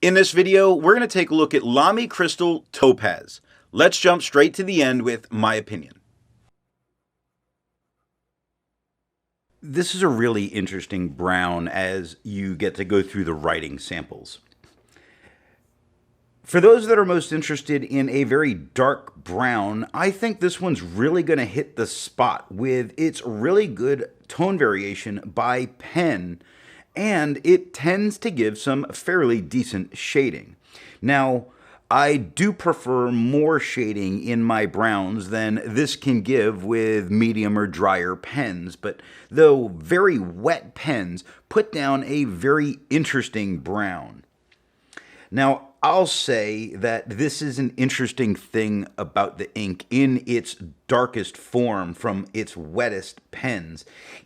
In this video, we're going to take a look at Lamy Crystal Topaz. Let's jump straight to the end with my opinion. This is a really interesting brown as you get to go through the writing samples. For those that are most interested in a very dark brown, I think this one's really going to hit the spot with its really good tone variation by pen, and it tends to give some fairly decent shading. Now, I do prefer more shading in my browns than this can give with medium or drier pens, but though very wet pens put down a very interesting brown. Now, I'll say that this is an interesting thing about the ink in its darkest form from its wettest pens,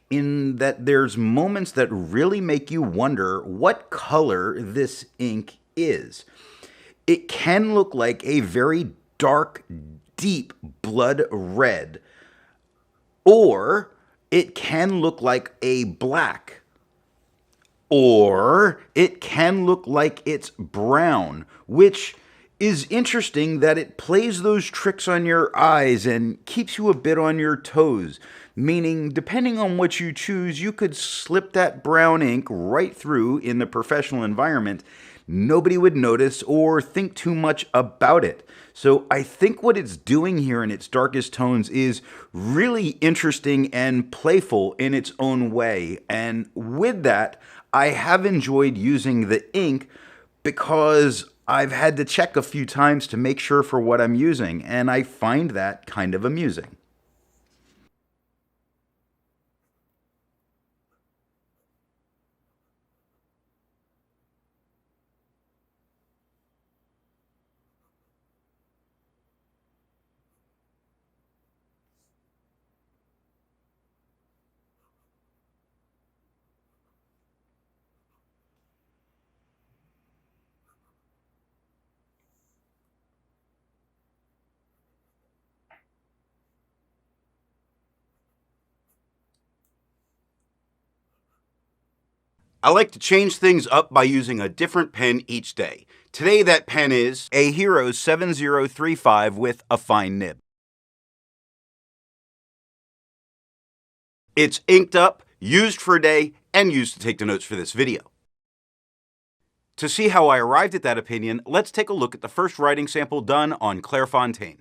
in that there's moments that really make you wonder what color this ink is. It can look like a very dark, deep blood red, or it can look like a black, or it can look like it's brown, which is interesting that it plays those tricks on your eyes and keeps you a bit on your toes, meaning depending on what you choose, you could slip that brown ink right through in the professional environment. Nobody would notice or think too much about it. So I think what it's doing here in its darkest tones is really interesting and playful in its own way. And with that, I have enjoyed using the ink because I've had to check a few times to make sure for what I'm using, and I find that kind of amusing. I like to change things up by using a different pen each day. Today that pen is a Hero 7035 with a fine nib. It's inked up, used for a day, and used to take the notes for this video. To see how I arrived at that opinion, let's take a look at the first writing sample done on Clairfontaine.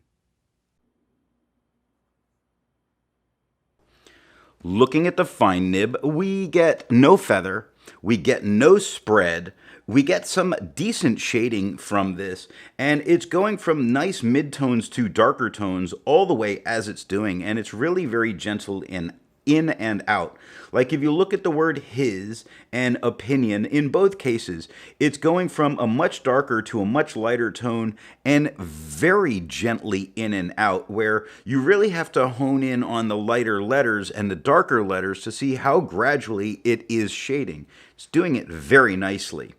Looking at the fine nib, we get no feather, we get no spread, we get some decent shading from this, and it's going from nice mid-tones to darker tones all the way as it's doing, and it's really very gentle in and out. Like if you look at the word his and opinion, in both cases, it's going from a much darker to a much lighter tone and very gently in and out, where you really have to hone in on the lighter letters and the darker letters to see how gradually it is shading. It's doing it very nicely.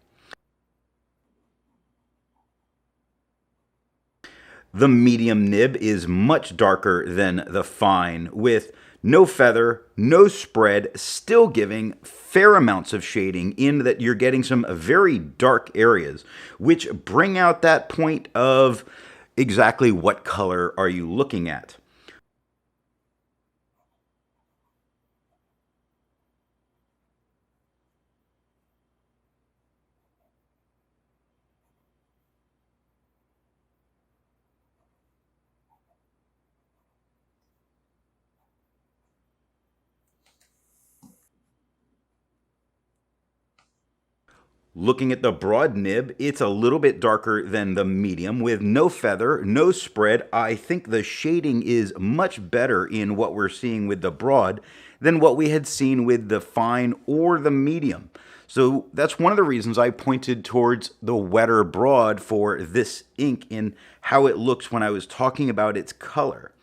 The medium nib is much darker than the fine, with no feather, no spread, still giving fair amounts of shading in that you're getting some very dark areas, which bring out that point of exactly what color are you looking at. Looking at the broad nib, it's a little bit darker than the medium with no feather, no spread. I think the shading is much better in what we're seeing with the broad than what we had seen with the fine or the medium. So that's one of the reasons I pointed towards the wetter broad for this ink in how it looks when I was talking about its color.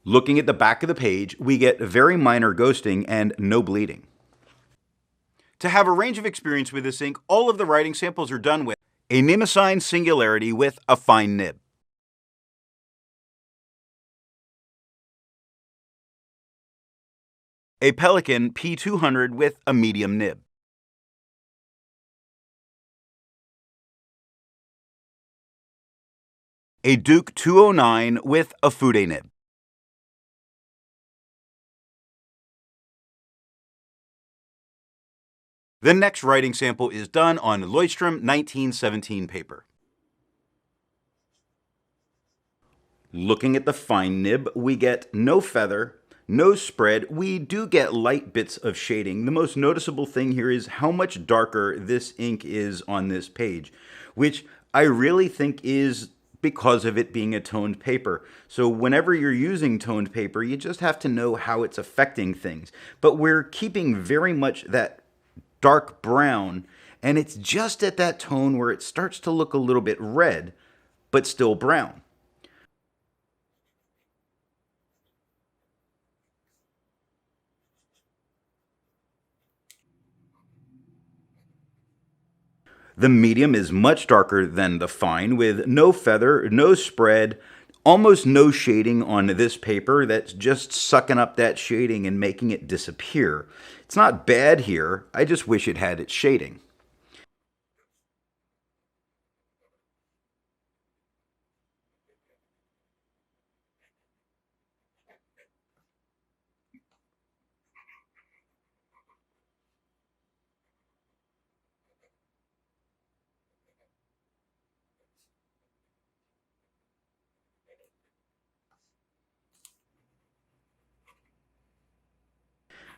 Looking at the back of the page, we get very minor ghosting and no bleeding. To have a range of experience with this ink, all of the writing samples are done with A Nemesine singularity with a fine nib. A Pelican P200 with a medium nib. A Duke 209 with a Fude nib. The next writing sample is done on Leuchtterm 1917 paper. Looking at the fine nib, we get no feather, no spread. We do get light bits of shading. The most noticeable thing here is how much darker this ink is on this page, which I really think is because of it being a toned paper. So whenever you're using toned paper, you just have to know how it's affecting things. But we're keeping very much that dark brown, and it's just at that tone where it starts to look a little bit red, but still brown. The medium is much darker than the fine, with no feather, no spread, almost no shading on this paper. That's just sucking up that shading and making it disappear. It's not bad here, I just wish it had its shading.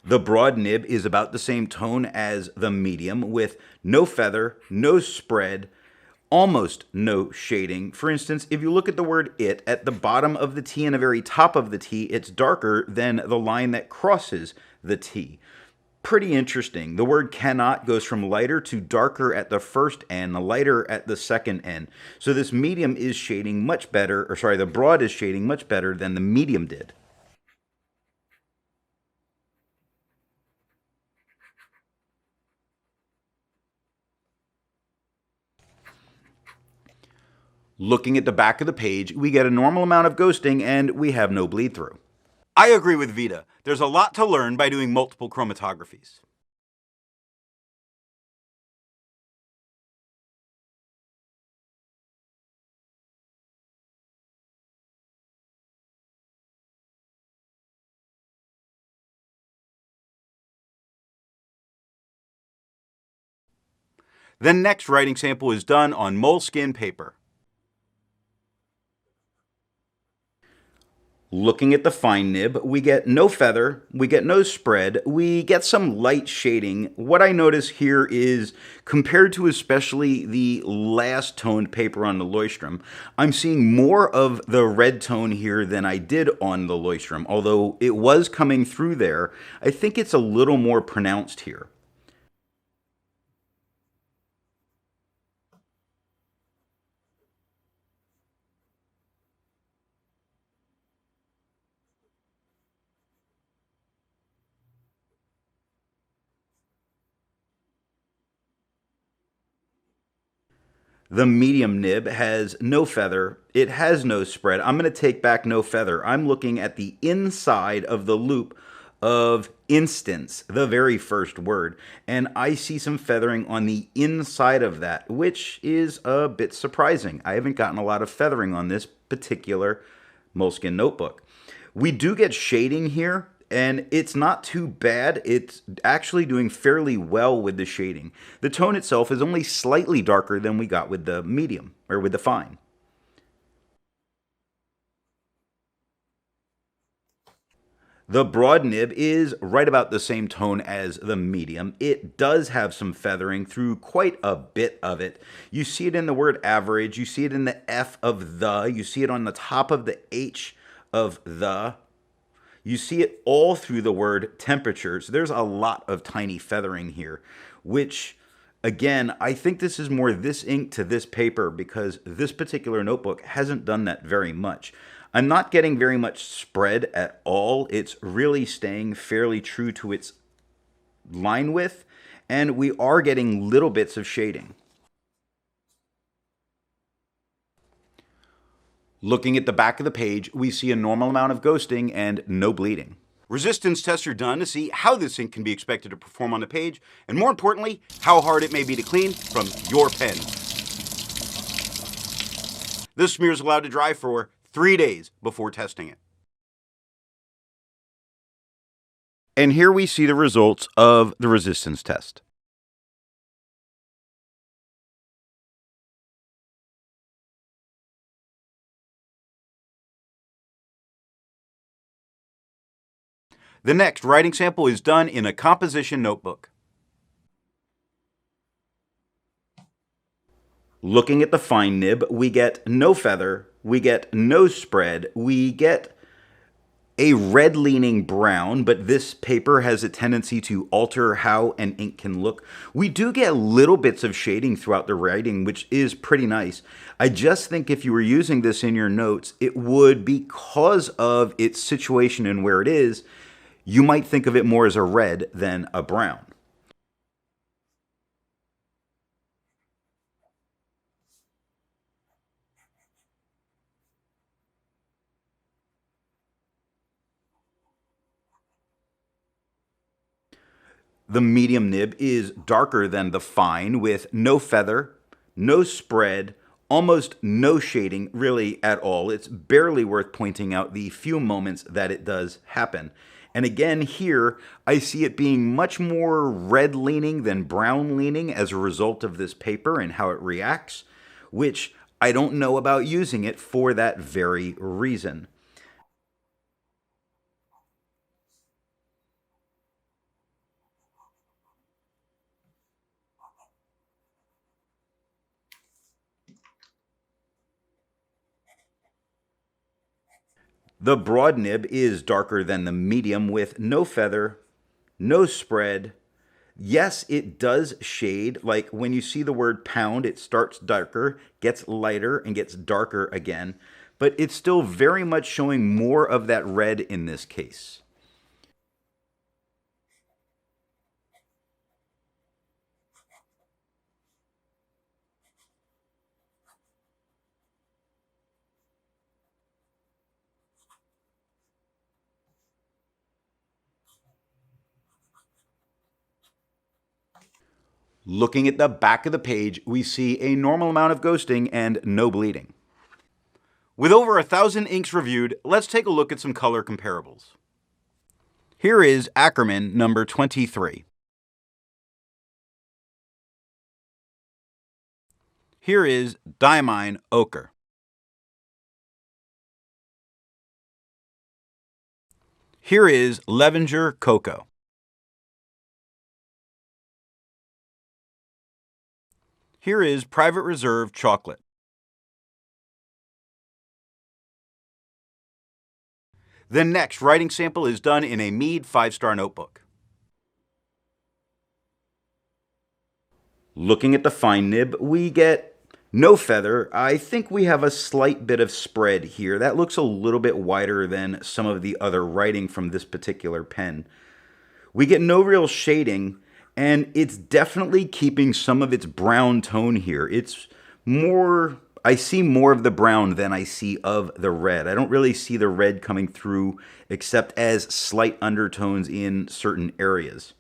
The broad nib is about the same tone as the medium, with no feather, no spread, almost no shading. For instance, if you look at the word it at the bottom of the T and the very top of the T, it's darker than the line that crosses the T. Pretty interesting. The word cannot goes from lighter to darker at the first N, lighter at the second N. So this medium is shading much better, or sorry, the broad is shading much better than the medium did. Looking at the back of the page, we get a normal amount of ghosting and we have no bleed through. I agree with Vita. There's a lot to learn by doing multiple chromatographies. The next writing sample is done on Moleskine paper. Looking at the fine nib, we get no feather, we get no spread, we get some light shading. What I notice here is, compared to especially the last toned paper on the Leuchtterm, I'm seeing more of the red tone here than I did on the Leuchtterm. Although it was coming through there, I think it's a little more pronounced here. The medium nib has no feather. It has no spread. I'm going to take back no feather. I'm looking at the inside of the loop of instance, the very first word, and I see some feathering on the inside of that, which is a bit surprising. I haven't gotten a lot of feathering on this particular Moleskine notebook. We do get shading here, and it's not too bad. It's actually doing fairly well with the shading. The tone itself is only slightly darker than we got with the medium, or with the fine. The broad nib is right about the same tone as the medium. It does have some feathering through quite a bit of it. You see it in the word average, you see it in the F of the, you see it on the top of the H of the. You see it all through the word temperature. So there's a lot of tiny feathering here, which, again, I think this is more this ink to this paper because this particular notebook hasn't done that very much. I'm not getting very much spread at all. It's really staying fairly true to its line width, and we are getting little bits of shading. Looking at the back of the page, we see a normal amount of ghosting and no bleeding. Resistance tests are done to see how this ink can be expected to perform on the page, and more importantly, how hard it may be to clean from your pen. This smear is allowed to dry for 3 days before testing it. And here we see the results of the resistance test. The next writing sample is done in a composition notebook. Looking at the fine nib, we get no feather, we get no spread, we get a red-leaning brown, but this paper has a tendency to alter how an ink can look. We do get little bits of shading throughout the writing, which is pretty nice. I just think if you were using this in your notes, it would, because of its situation and where it is, you might think of it more as a red than a brown. The medium nib is darker than the fine with no feather, no spread, almost no shading really at all. It's barely worth pointing out the few moments that it does happen. And again here, I see it being much more red leaning than brown leaning as a result of this paper and how it reacts, which I don't know about using it for that very reason. The broad nib is darker than the medium with no feather, no spread. Yes, it does shade. Like when you see the word pound, it starts darker, gets lighter, and gets darker again. But it's still very much showing more of that red in this case. Looking at the back of the page, we see a normal amount of ghosting and no bleeding. With over 1,000 inks reviewed, let's take a look at some color comparables. Here is Ackerman number 23. Here is Diamine Ochre. Here is Levenger Cocoa. Here is Private Reserve Chocolate. The next writing sample is done in a Mead 5-star notebook. Looking at the fine nib, we get no feather. I think we have a slight bit of spread here. That looks a little bit wider than some of the other writing from this particular pen. We get no real shading, and it's definitely keeping some of its brown tone here. It's more, I see more of the brown than I see of the red. I don't really see the red coming through except as slight undertones in certain areas.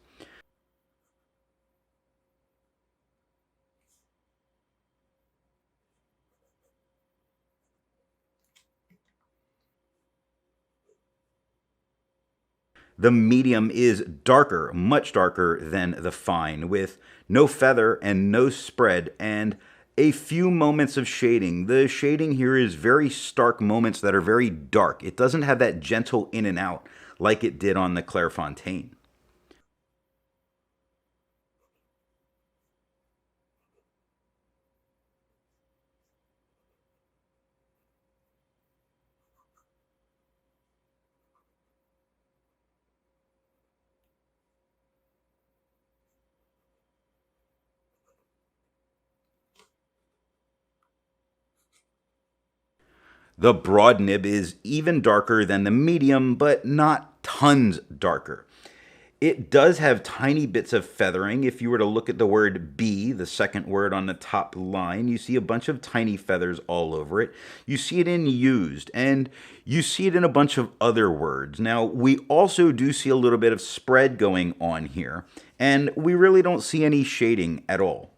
The medium is darker, much darker than the fine, with no feather and no spread, and a few moments of shading. The shading here is very stark moments that are very dark. It doesn't have that gentle in and out like it did on the Clairfontaine. The broad nib is even darker than the medium, but not tons darker. It does have tiny bits of feathering. If you were to look at the word bee, the second word on the top line, you see a bunch of tiny feathers all over it. You see it in used, and you see it in a bunch of other words. Now, we also do see a little bit of spread going on here, and we really don't see any shading at all.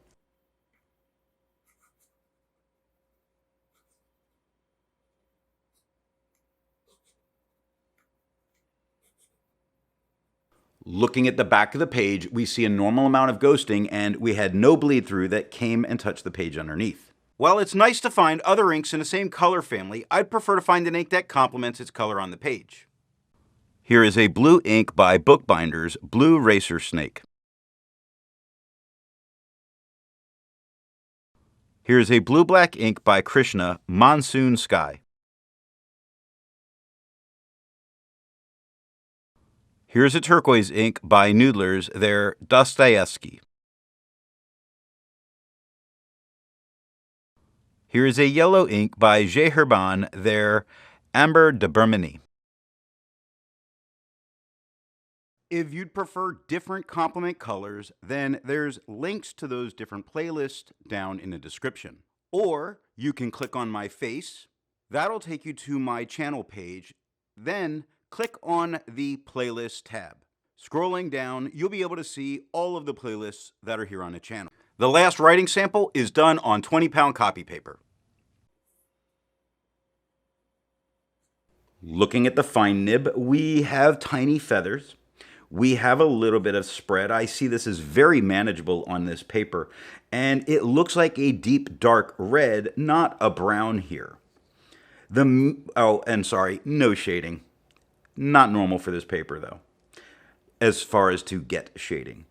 Looking at the back of the page, we see a normal amount of ghosting, and we had no bleed through that came and touched the page underneath. While it's nice to find other inks in the same color family, I'd prefer to find an ink that complements its color on the page. Here is a blue ink by Bookbinders, Blue Racer Snake. Here is a blue-black ink by Krishna, Monsoon Sky. Here's a turquoise ink by Noodlers, their Dostoevsky. Here is a yellow ink by Zeherban, their Amber de Bermini. If you'd prefer different complement colors, then there's links to those different playlists down in the description. Or you can click on my face. That'll take you to my channel page. Then click on the playlist tab. Scrolling down, you'll be able to see all of the playlists that are here on the channel. The last writing sample is done on 20-pound copy paper. Looking at the fine nib, we have tiny feathers. We have a little bit of spread. I see this as very manageable on this paper, and it looks like a deep dark red, not a brown here. No shading. Not normal for this paper though, as far as to get shading.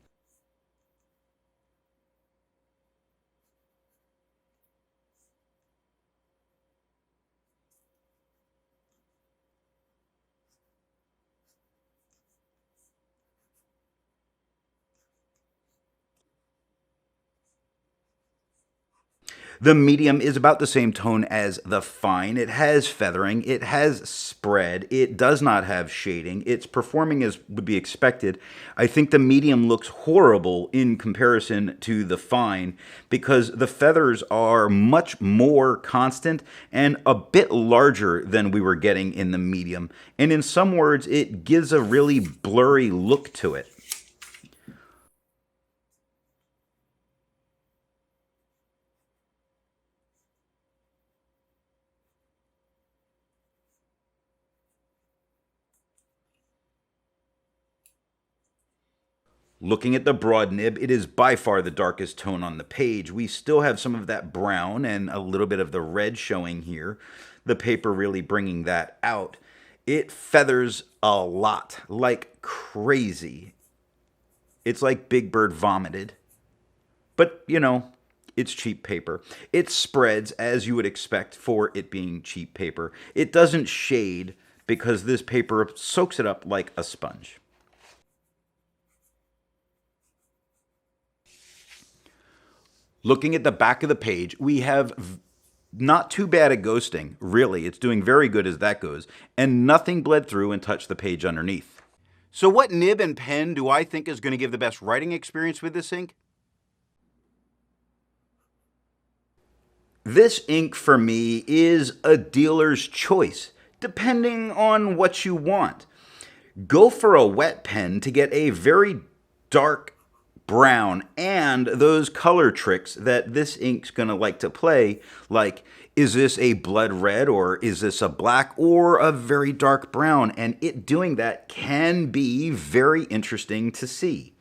The medium is about the same tone as the fine. It has feathering, it has spread, it does not have shading. It's performing as would be expected. I think the medium looks horrible in comparison to the fine because the feathers are much more constant and a bit larger than we were getting in the medium. And in some words, it gives a really blurry look to it. Looking at the broad nib, it is by far the darkest tone on the page. We still have some of that brown and a little bit of the red showing here. The paper really bringing that out. It feathers a lot, like crazy. It's like Big Bird vomited. But, you know, it's cheap paper. It spreads as you would expect for it being cheap paper. It doesn't shade because this paper soaks it up like a sponge. Looking at the back of the page, we have not too bad at ghosting, really. It's doing very good as that goes, and nothing bled through and touched the page underneath. So what nib and pen do I think is going to give the best writing experience with this ink? This ink for me is a dealer's choice, depending on what you want. Go for a wet pen to get a very dark brown and those color tricks that this ink's gonna like to play, like is this a blood red or is this a black or a very dark brown, and it doing that can be very interesting to see.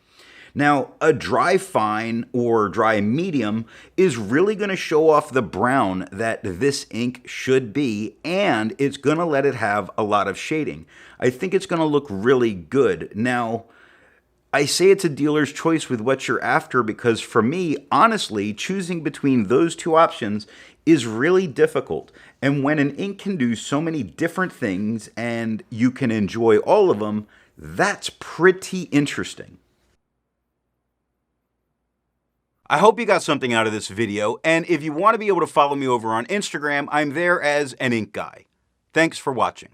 Now, a dry fine or dry medium is really going to show off the brown that this ink should be, and it's going to let it have a lot of shading. I think it's going to look really good. Now, I say it's a dealer's choice with what you're after because for me, honestly, choosing between those two options is really difficult. And when an ink can do so many different things and you can enjoy all of them, that's pretty interesting. I hope you got something out of this video, and if you want to be able to follow me over on Instagram, I'm there as an ink guy. Thanks for watching.